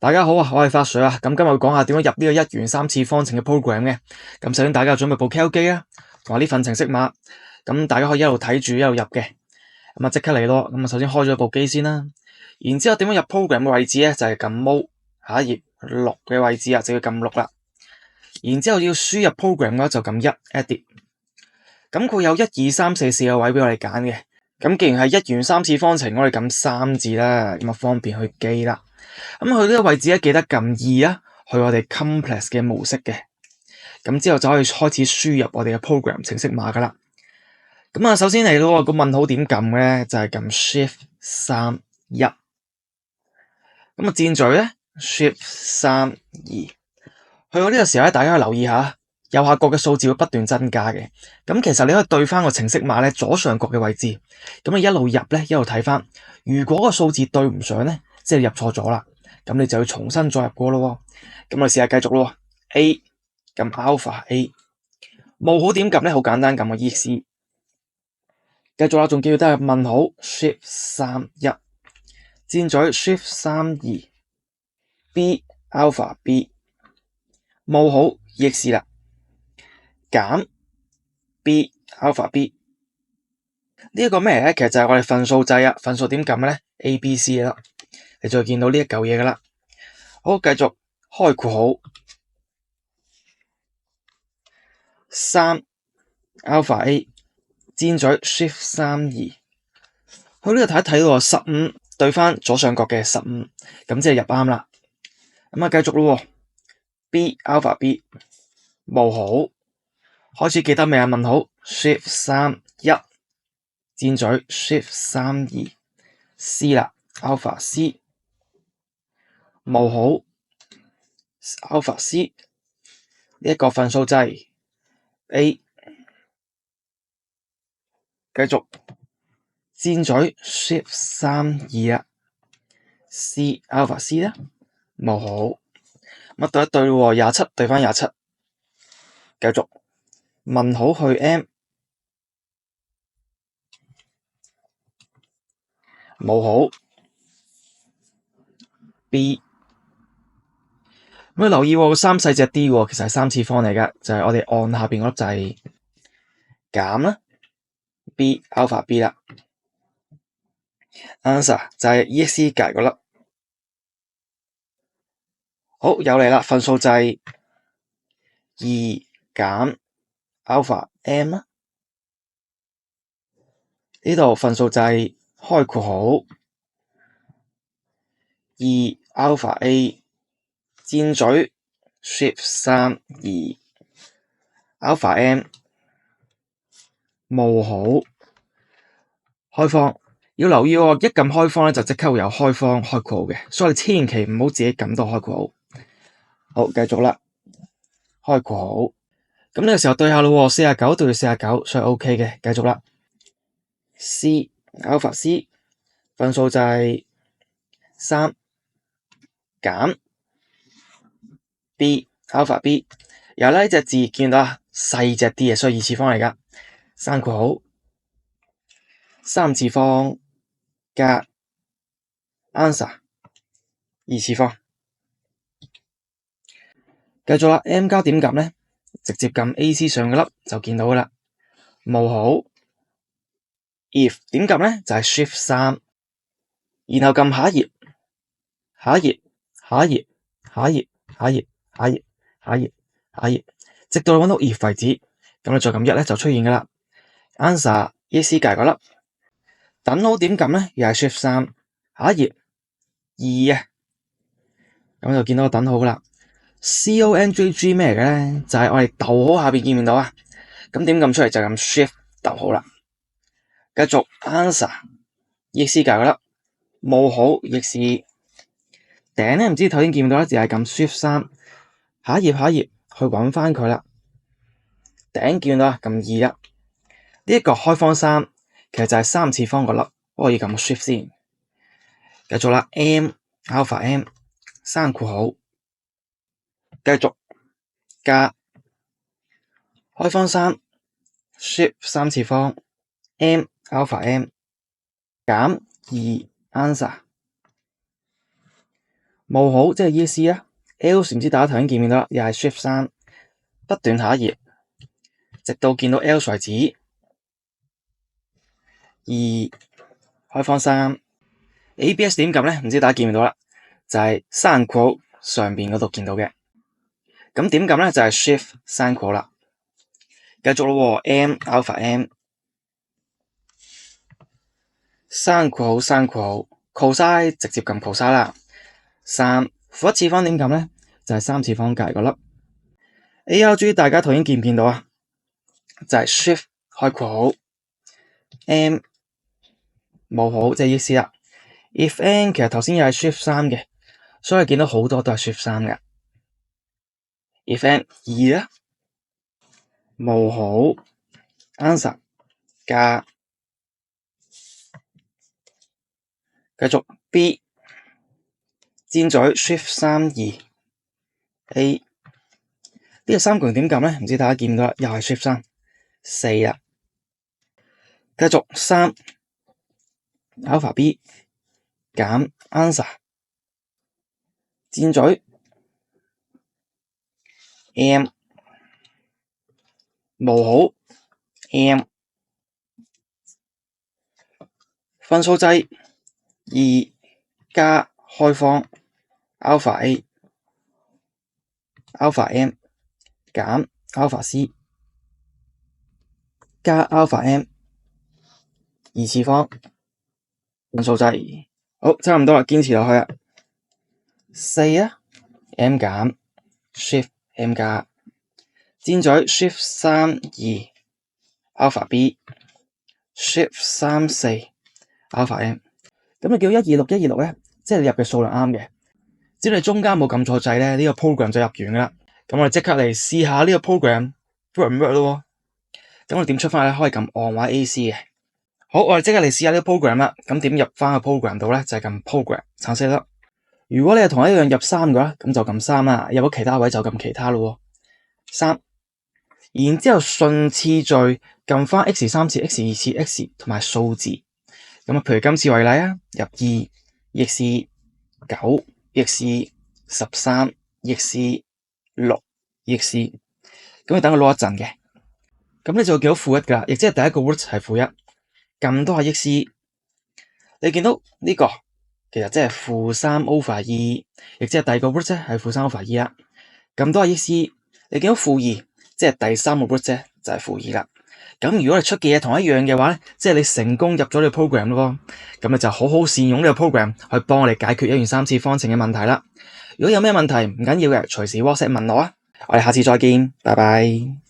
大家好啊，我係法水啊。咁今日會講下點樣入呢個一元三次方程嘅 program 嘅。咁首先大家準備部 Cal 機啦，同埋呢份程式碼。咁大家可以一路睇住一路入嘅。咁啊即刻嚟咯。咁啊首先開咗部機先啦。然之後點樣入 program 嘅位置咧，就係撳 Mode 下一頁6嘅位置啊，就要撳6啦。然之後要輸入 program 嘅話就撳1 Edit。咁佢有1、2、3、4 4個位俾我哋揀嘅。咁既然係一元三次方程，我哋撳3字啦，咁啊方便去記啦。咁去呢個位置咧，記得撳2啊，去我哋 complex 嘅模式嘅。咁之後就可以開始輸入我哋嘅 program 程式碼噶啦。咁啊，首先嚟到個問號點撳咧，就係撳 Shift3 1。咁啊，箭嘴咧 Shift3 2。去到呢個時候咧，大家可以留意下右下角嘅數字會不斷增加嘅。咁其實你可以對翻個程式碼咧左上角嘅位置，咁你一路入咧一路睇翻。如果個數字對唔上咧，即係入錯咗啦。咁你就要重新再入過咯。咁我哋試下繼續咯。A 撳 Alpha A， 冒號點撳咧？好簡單，撳個 ESC。繼續啦，仲記得係問號 Shift3 1，箭嘴 Shift3 2 B Alpha B， 冒號 ESC 啦，減 B Alpha B。呢一個咩嚟咧？其實就係我哋分數掣啊。分數點撳咧？A B C 啦。你就會見到呢一嚿嘢噶啦。好，繼續開括號3 Alpha A， 箭嘴 Shift3 2。去呢度睇一睇喎，15對翻左上角嘅15，咁即係入啱啦。咁啊，繼續咯。B Alpha B， 冒號開始記得未啊？問號 Shift3 1， 箭嘴 Shift3 2 C 啦 Alpha C， 冒號 Alpha C。呢一個分數掣 A， 繼續箭嘴 Shift3 2啦 C Alpha C 啦，冒號乜對一對喎，27對翻27，繼續問號去 M， 冒號 B。咁留意喎，三細隻啲喎，其實係三次方嚟㗎，就係我哋按下邊嗰粒掣減啦 B Alpha B 啦。Answer 就係 ESC 隔嗰粒。好，又嚟啦，分數掣2減 Alpha M 啦。呢度分數掣開括號2 Alpha A， 箭嘴 Shift3 2 Alpha M， 冒號開方。要留意喎，一撳開方咧就即刻會有開方開括號嘅，所以你千祈唔好自己撳到開括號。好，繼續啦，開括號。咁呢個時候對下咯，49對49，所以 OK 嘅。繼續啦 ，C Alpha C， 分數掣3減 B Alpha B。然後呢隻字見到啊，細隻啲嘅，所以二次方嚟㗎。刪括號三次方加 answer 二次方。繼續啦 ，M 加點撳咧？直接撳 AC 上嗰粒就見到噶啦。冒號 if 點撳咧？就係 Shift3， 然後撳下一頁，下一頁，下一頁，下一頁，下一頁，下一頁，下一頁，下一頁，直到你揾到 if 為止。咁你再撳1咧就出現噶啦。answer ESC 隔嗰粒。等號點撳咧？又係 Shift3， 下一頁2啊，咁就見到個等號噶啦。CONJG 咩嚟嘅咧？就係我哋逗號下邊見唔見到啊？咁點撳出嚟就撳 Shift 逗號啦。繼續 answer ESC 隔嗰粒，冒號 ESC 頂咧，唔知頭先見唔到咧，就係撳 Shift3， 下一頁下一頁去揾翻佢啦。頂見到啊？撳2啦。呢一個開方3其實就係三次方嗰粒，我要撳 Shift 先。繼續啦 ，M Alpha M 刪括號。繼續加開方3 Shift 三次方 M Alpha M 減2 answer，冇好即係 ESC 啊。else 唔知大家頭先見唔見到啦，又係 Shift 3，不斷下一頁，直到見到 else 為止。2開方3 ABS 點撳咧？唔知大家見唔見到啦，就係刪括號上邊嗰度見到嘅。咁點撳咧？就係 Shift 刪括號啦。繼續咯，M Alpha M 刪括號刪括號 cosine 直接撳 cosine 啦。3負一次方點撳咧？就係3次方隔個粒。ARG 大家頭先見唔見到啊？就係 Shift 開括號 M 冇好即係 ESC 啦。if n 其實頭先又係 Shift 3嘅，所以見到好多都係 Shift 3嘅。if n 2啦，冇好 answer 加，繼續 B 尖嘴 Shift 3 2 A 呢個三角形點撳咧？唔知大家見唔見到啦，又係 Shift 3 4啦。繼續3 Alpha B 減 answer 尖嘴 M 冇好 M 分數掣2加開方 Alpha A Alpha M 減 Alpha C 加 Alpha M 2次方分數掣，好差唔多啦，堅持落去啦。4啊 M 減 Shift M 加尖嘴 Shift 3 2 Alpha B Shift 3 4 Alpha M， 咁你叫126咧，即係你入嘅數量啱嘅，只要你中間冇撳錯掣咧，呢個 program 就入完噶啦。咁我哋即刻嚟試下呢個 program work 唔 work 咯。咁我哋點出翻嚟咧？可以撳 on 或者 AC 嘅。好，我哋即刻嚟試下呢個 program 啦。咁點入翻個 program 度咧？就係撳 program 橙色粒。如果你係同一樣入3嘅話，咁就撳3啦。入咗其他位就撳其他咯。3，然之後順次序撳翻 X3 次、X2 次、X 同埋數字。咁啊，譬如今次為例啊，入2、X 9、X 13、X 6、X， 咁你等佢攞一陣嘅。咁你就會見到負1噶，亦即係第一個 root 係負1，撳多下 X， 你見到呢個其實即係-3 over 2，亦即係第二個 root 啫，係-3 over 2啦。撳多下 X， 你見到負2，即係第三個 root 啫，就係負2啦。咁如果你出嘅嘢同一樣嘅話咧，即係你成功入咗呢個 program 咯。咁你就好好善用呢個 program 去幫我哋解決1元3次方程嘅問題啦。如果有咩問題唔緊要嘅，隨時 WhatsApp 問我啊。我哋下次再見，拜拜。